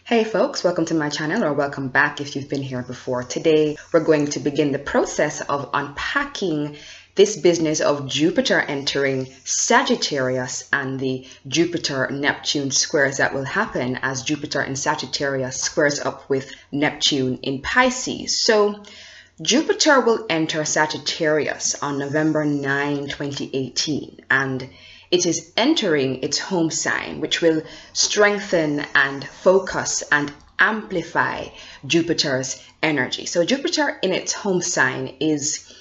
Hey folks, welcome to my channel, or welcome back if you've been here before. Today we're going to begin the process of unpacking this business of Jupiter entering Sagittarius and the Jupiter-Neptune squares that will happen as Jupiter in Sagittarius squares up with Neptune in Pisces. So Jupiter will enter Sagittarius on November 9, 2018, and it is entering its home sign, which will strengthen and focus and amplify Jupiter's energy. So Jupiter in its home sign is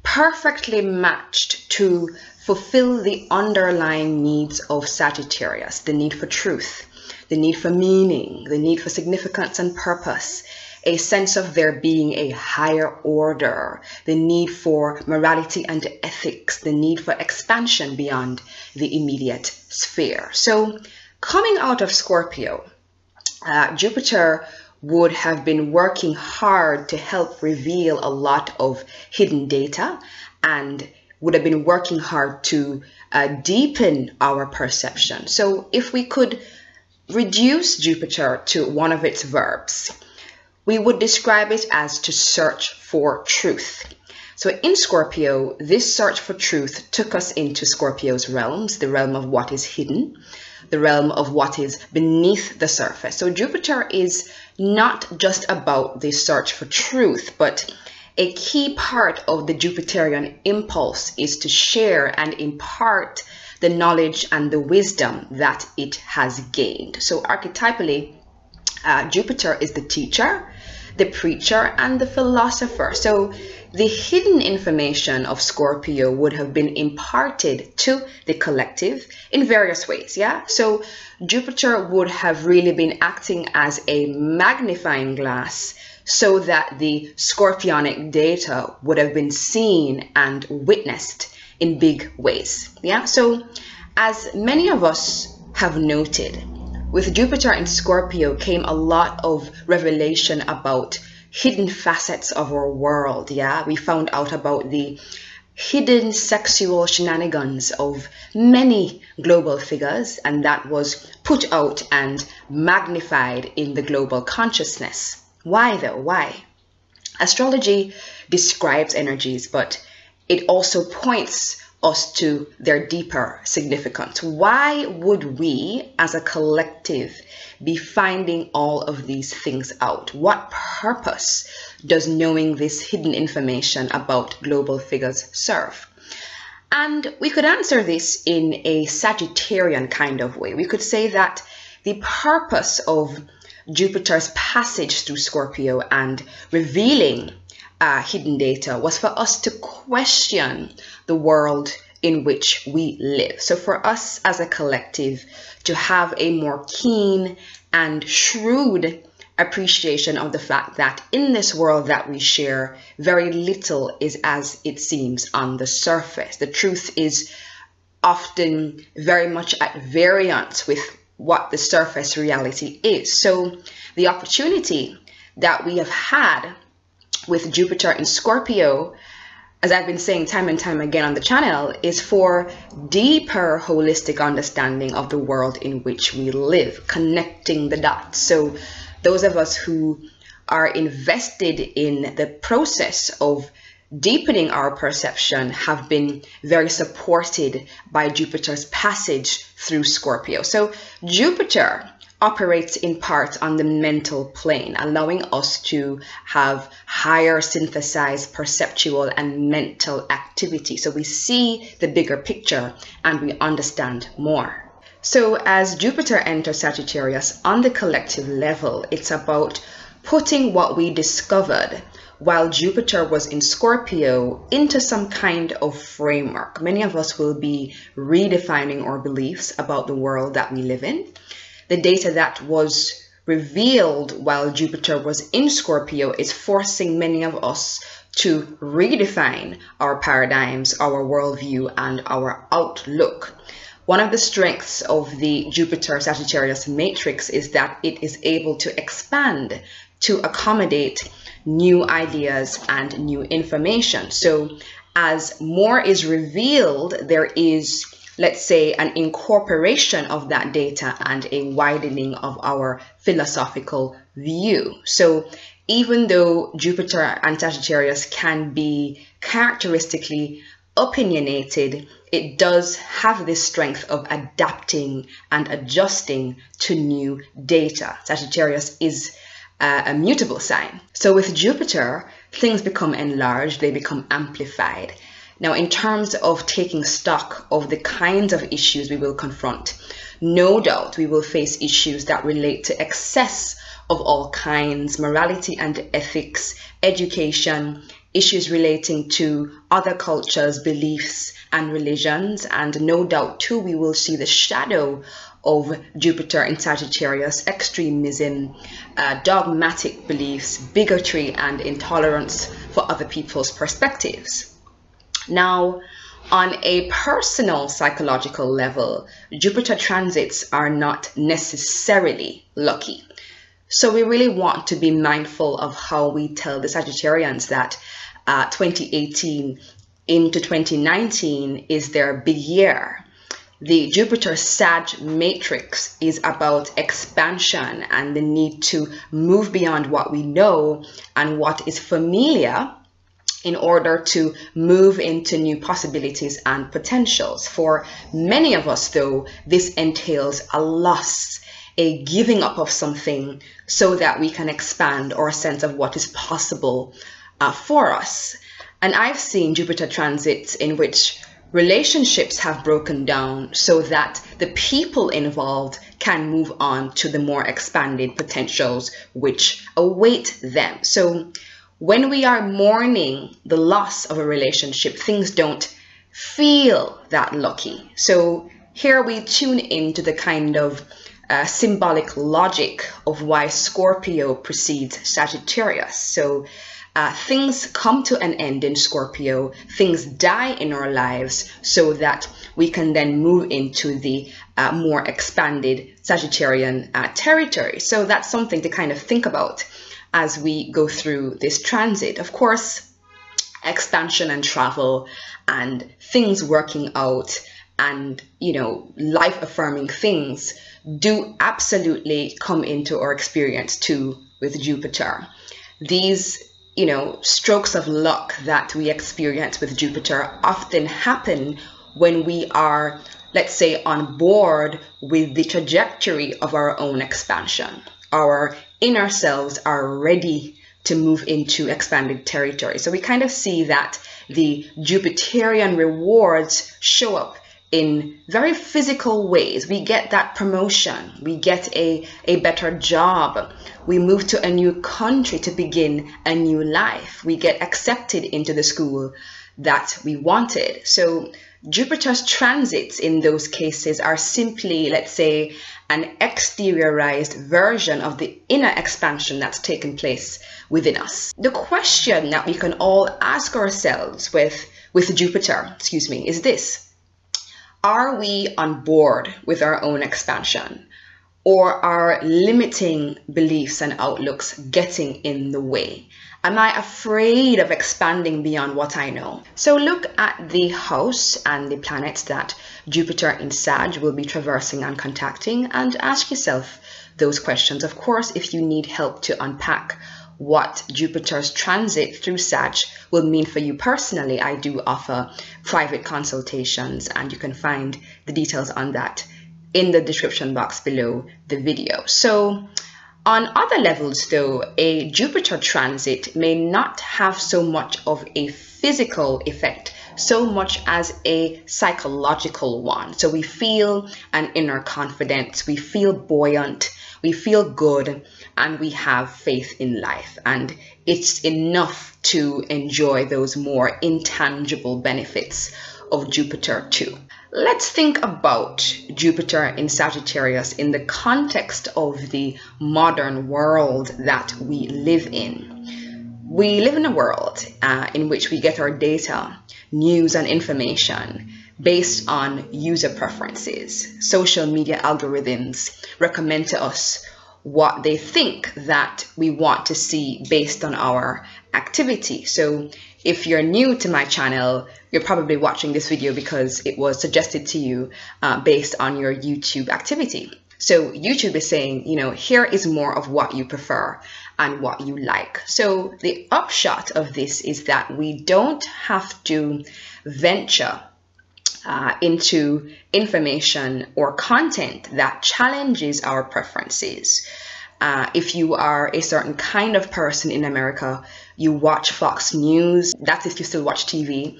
perfectly matched to fulfill the underlying needs of Sagittarius, the need for truth, the need for meaning, the need for significance and purpose, a sense of there being a higher order, the need for morality and ethics, the need for expansion beyond the immediate sphere. So coming out of Scorpio, Jupiter would have been working hard to help reveal a lot of hidden data and would have been working hard to deepen our perception. So if we could reduce Jupiter to one of its verbs, we would describe it as to search for truth. So in Scorpio, this search for truth took us into Scorpio's realms, the realm of what is hidden, the realm of what is beneath the surface. So Jupiter is not just about the search for truth, but a key part of the Jupiterian impulse is to share and impart the knowledge and the wisdom that it has gained. So archetypally, Jupiter is the teacher, the preacher, and the philosopher. So the hidden information of Scorpio would have been imparted to the collective in various ways. Yeah. So Jupiter would have really been acting as a magnifying glass so that the scorpionic data would have been seen and witnessed in big ways. Yeah. So as many of us have noted, with Jupiter in Scorpio came a lot of revelation about hidden facets of our world. Yeah, we found out about the hidden sexual shenanigans of many global figures, and that was put out and magnified in the global consciousness. Why though? Why? Astrology describes energies, but it also points us to their deeper significance. Why would we as a collective be finding all of these things out? What purpose does knowing this hidden information about global figures serve? And we could answer this in a Sagittarian kind of way. We could say that the purpose of Jupiter's passage through Scorpio and revealing hidden data was for us to question the world in which we live. So for us as a collective to have a more keen and shrewd appreciation of the fact that in this world that we share, very little is as it seems on the surface. The truth is often very much at variance with what the surface reality is. So the opportunity that we have had with Jupiter in Scorpio, as I've been saying time and time again on the channel, is for deeper holistic understanding of the world in which we live, connecting the dots. So those of us who are invested in the process of deepening our perception have been very supported by Jupiter's passage through Scorpio. So Jupiter operates in part on the mental plane, allowing us to have higher synthesized perceptual and mental activity. So we see the bigger picture and we understand more. So as Jupiter enters Sagittarius on the collective level, it's about putting what we discovered while Jupiter was in Scorpio into some kind of framework. Many of us will be redefining our beliefs about the world that we live in. The data that was revealed while Jupiter was in Scorpio is forcing many of us to redefine our paradigms, our worldview, and our outlook. One of the strengths of the Jupiter-Sagittarius matrix is that it is able to expand to accommodate new ideas and new information. So as more is revealed, there is let's say, an incorporation of that data and a widening of our philosophical view. So even though Jupiter and Sagittarius can be characteristically opinionated, it does have this strength of adapting and adjusting to new data. Sagittarius is a mutable sign. So with Jupiter, things become enlarged, they become amplified. Now, in terms of taking stock of the kinds of issues we will confront, no doubt we will face issues that relate to excess of all kinds, morality and ethics, education, issues relating to other cultures, beliefs, and religions. And no doubt, too, we will see the shadow of Jupiter in Sagittarius, extremism, dogmatic beliefs, bigotry, and intolerance for other people's perspectives. Now, on a personal psychological level, Jupiter transits are not necessarily lucky. So we really want to be mindful of how we tell the Sagittarians that 2018 into 2019 is their big year. The Jupiter Sag matrix is about expansion and the need to move beyond what we know and what is familiar in order to move into new possibilities and potentials. For many of us, though, this entails a loss, a giving up of something so that we can expand our sense of what is possible for us. And I've seen Jupiter transits in which relationships have broken down so that the people involved can move on to the more expanded potentials which await them. So when we are mourning the loss of a relationship, things don't feel that lucky. So here we tune into the kind of symbolic logic of why Scorpio precedes Sagittarius. So things come to an end in Scorpio, things die in our lives so that we can then move into the more expanded Sagittarian territory. So that's something to kind of think about as we go through this transit. Of course, expansion and travel and things working out and, you know, life-affirming things do absolutely come into our experience too with Jupiter. These, you know, strokes of luck that we experience with Jupiter often happen when we are, let's say, on board with the trajectory of our own expansion. Our inner selves are ready to move into expanded territory. So we kind of see that the Jupiterian rewards show up in very physical ways. We get that promotion, we get a better job, we move to a new country to begin a new life, we get accepted into the school that we wanted. So Jupiter's transits in those cases are simply, let's say, an exteriorized version of the inner expansion that's taken place within us. The question that we can all ask ourselves with Jupiter, is this: are we on board with our own expansion, or are limiting beliefs and outlooks getting in the way? Am I afraid of expanding beyond what I know? So look at the house and the planets that Jupiter in Sag will be traversing and contacting, and ask yourself those questions. Of course, if you need help to unpack what Jupiter's transit through Sag will mean for you personally, I do offer private consultations, and you can find the details on that in the description box below the video. So on other levels, though, a Jupiter transit may not have so much of a physical effect so much as a psychological one. So we feel an inner confidence, we feel buoyant, we feel good, and we have faith in life. And it's enough to enjoy those more intangible benefits of Jupiter too. Let's think about Jupiter in Sagittarius in the context of the modern world that we live in. We live in a world in which we get our data, news, and information based on user preferences. Social media algorithms recommend to us what they think that we want to see based on our activity. So if you're new to my channel, you're probably watching this video because it was suggested to you based on your YouTube activity. So YouTube is saying, you know, here is more of what you prefer and what you like. So the upshot of this is that we don't have to venture into information or content that challenges our preferences. If you are a certain kind of person in America, you watch Fox News. That's if you still watch TV.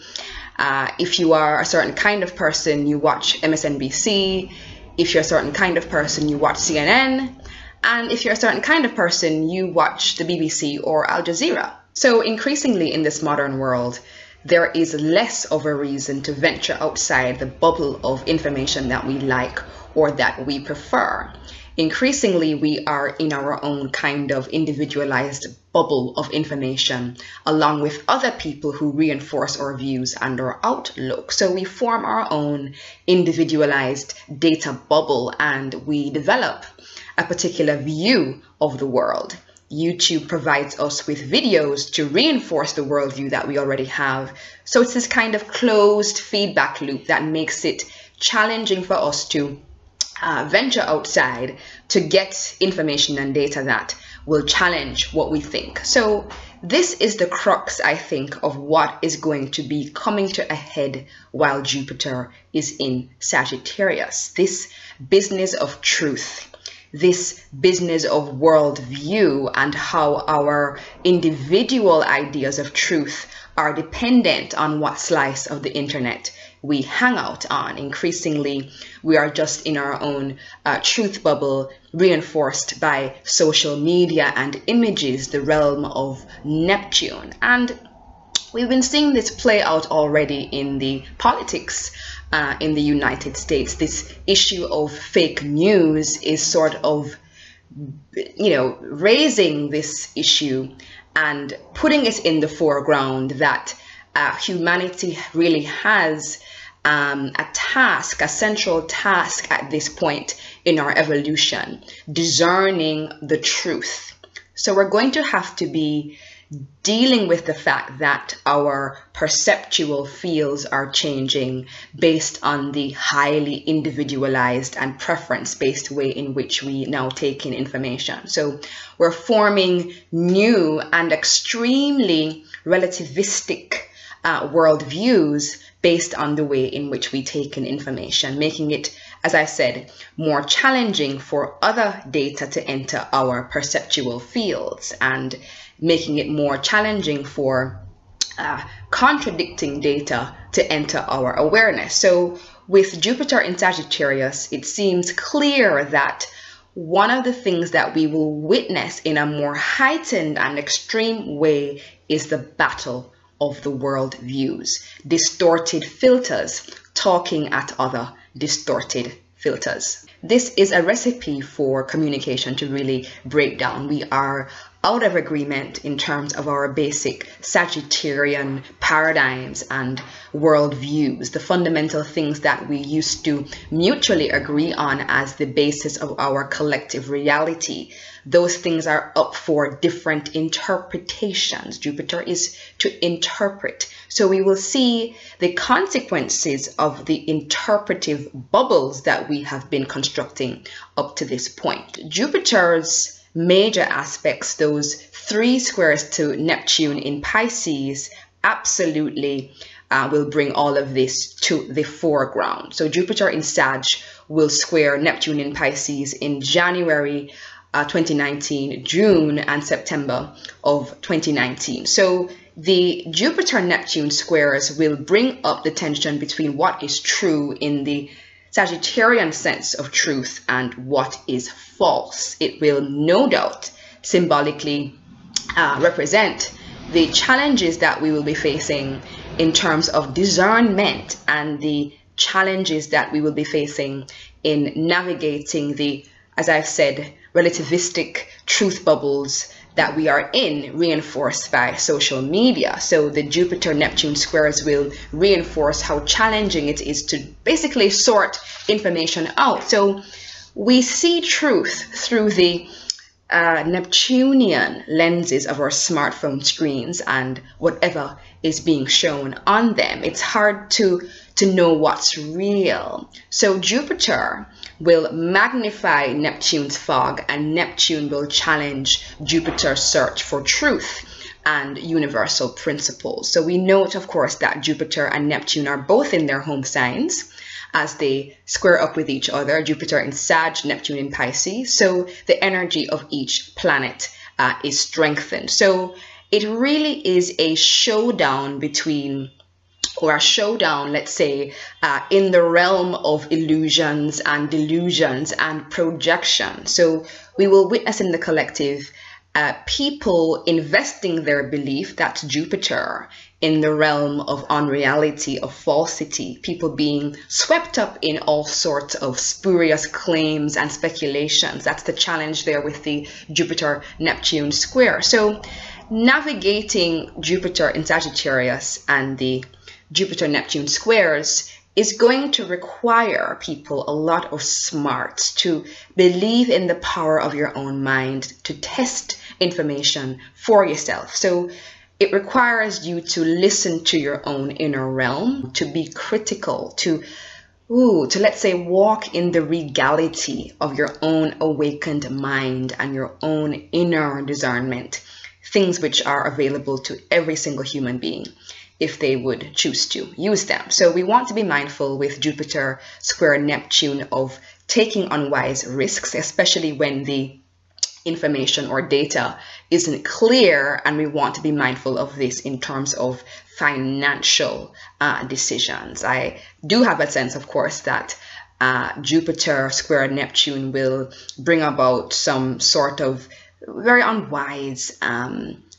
If you are a certain kind of person, you watch MSNBC. If you're a certain kind of person, you watch CNN. And if you're a certain kind of person, you watch the BBC or Al Jazeera. So increasingly in this modern world, there is less of a reason to venture outside the bubble of information that we like or that we prefer. Increasingly, we are in our own kind of individualized bubble of information, along with other people who reinforce our views and our outlook. So we form our own individualized data bubble and we develop a particular view of the world. YouTube provides us with videos to reinforce the worldview that we already have. So it's this kind of closed feedback loop that makes it challenging for us to venture outside to get information and data that will challenge what we think. So this is the crux, I think, of what is going to be coming to a head while Jupiter is in Sagittarius. This business of truth, this business of worldview, and how our individual ideas of truth are dependent on what slice of the internet we hang out on. Increasingly, we are just in our own truth bubble, reinforced by social media and images, the realm of Neptune. And we've been seeing this play out already in the politics in the United States. This issue of fake news is sort of, you know, raising this issue and putting it in the foreground that humanity really has a task, a central task at this point in our evolution, discerning the truth. So we're going to have to be dealing with the fact that our perceptual fields are changing based on the highly individualized and preference-based way in which we now take in information. So we're forming new and extremely relativistic worldviews based on the way in which we take in information, making it, as I said, more challenging for other data to enter our perceptual fields and making it more challenging for contradicting data to enter our awareness. So with Jupiter in Sagittarius, it seems clear that one of the things that we will witness in a more heightened and extreme way is the battle of the world views, distorted filters talking at other distorted filters. This is a recipe for communication to really break down. We are out of agreement in terms of our basic Sagittarian paradigms and worldviews, the fundamental things that we used to mutually agree on as the basis of our collective reality. Those things are up for different interpretations. Jupiter is to interpret. So we will see the consequences of the interpretive bubbles that we have been constructing up to this point. Jupiter's major aspects, those 3 squares to Neptune in Pisces, absolutely will bring all of this to the foreground. So Jupiter in Sag will square Neptune in Pisces in January 2019, June and September of 2019. So the Jupiter-Neptune squares will bring up the tension between what is true in the Sagittarian sense of truth and what is false. It will no doubt symbolically represent the challenges that we will be facing in terms of discernment and the challenges that we will be facing in navigating the, as I've said, relativistic truth bubbles that we are in, reinforced by social media. So the Jupiter-Neptune squares will reinforce how challenging it is to basically sort information out. So we see truth through the Neptunian lenses of our smartphone screens and whatever is being shown on them. It's hard to know what's real. So Jupiter will magnify Neptune's fog, and Neptune will challenge Jupiter's search for truth and universal principles. So we note, of course, that Jupiter and Neptune are both in their home signs as they square up with each other, Jupiter in Sag, Neptune in Pisces. So the energy of each planet is strengthened. So it really is a showdown between, or a showdown, let's say, in the realm of illusions and delusions and projection. So we will witness in the collective people investing their belief, that's Jupiter, in the realm of unreality, of falsity, people being swept up in all sorts of spurious claims and speculations. That's the challenge there with the Jupiter-Neptune square. So navigating Jupiter in Sagittarius and the Jupiter-Neptune squares is going to require people a lot of smarts to believe in the power of your own mind, to test information for yourself. So it requires you to listen to your own inner realm, to be critical, to let's say walk in the regality of your own awakened mind and your own inner discernment, things which are available to every single human being if they would choose to use them. So we want to be mindful with Jupiter square Neptune of taking unwise risks, especially when the information or data isn't clear, and we want to be mindful of this in terms of financial decisions. I do have a sense, of course, that Jupiter square Neptune will bring about some sort of very unwise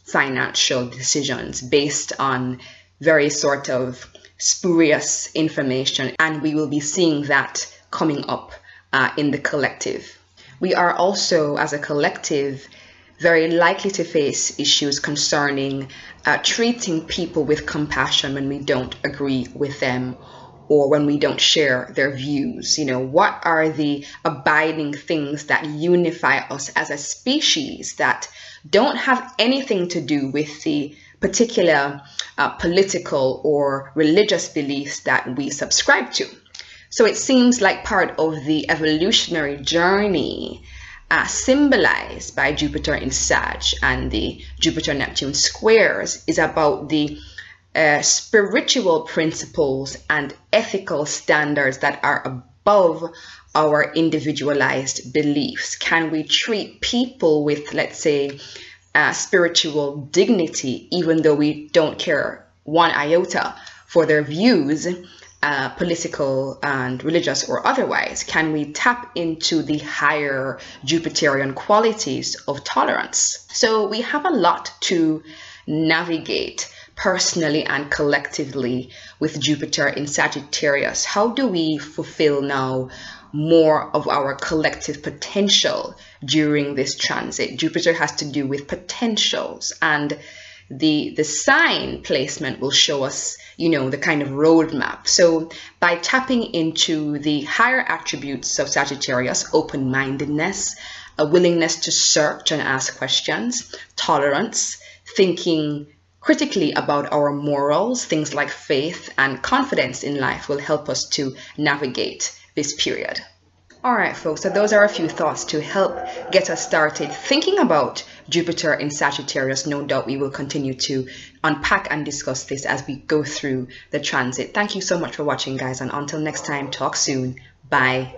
financial decisions based on very sort of spurious information, and we will be seeing that coming up in the collective. We are also, as a collective, very likely to face issues concerning treating people with compassion when we don't agree with them or when we don't share their views. You know, what are the abiding things that unify us as a species that don't have anything to do with the particular political or religious beliefs that we subscribe to? So it seems like part of the evolutionary journey symbolized by Jupiter in Sag and the Jupiter-Neptune squares is about the spiritual principles and ethical standards that are above our individualized beliefs. Can we treat people with, let's say, spiritual dignity, even though we don't care one iota for their views, political and religious or otherwise? Can we tap into the higher Jupiterian qualities of tolerance? So we have a lot to navigate personally and collectively with Jupiter in Sagittarius. How do we fulfill now more of our collective potential during this transit? Jupiter has to do with potentials, and the sign placement will show us, you know, the kind of roadmap. So by tapping into the higher attributes of Sagittarius, open-mindedness, a willingness to search and ask questions, tolerance, thinking critically about our morals, things like faith and confidence in life will help us to navigate this period. All right, folks, so those are a few thoughts to help get us started thinking about Jupiter in Sagittarius. No doubt we will continue to unpack and discuss this as we go through the transit. Thank you so much for watching, guys, and until next time, talk soon. Bye.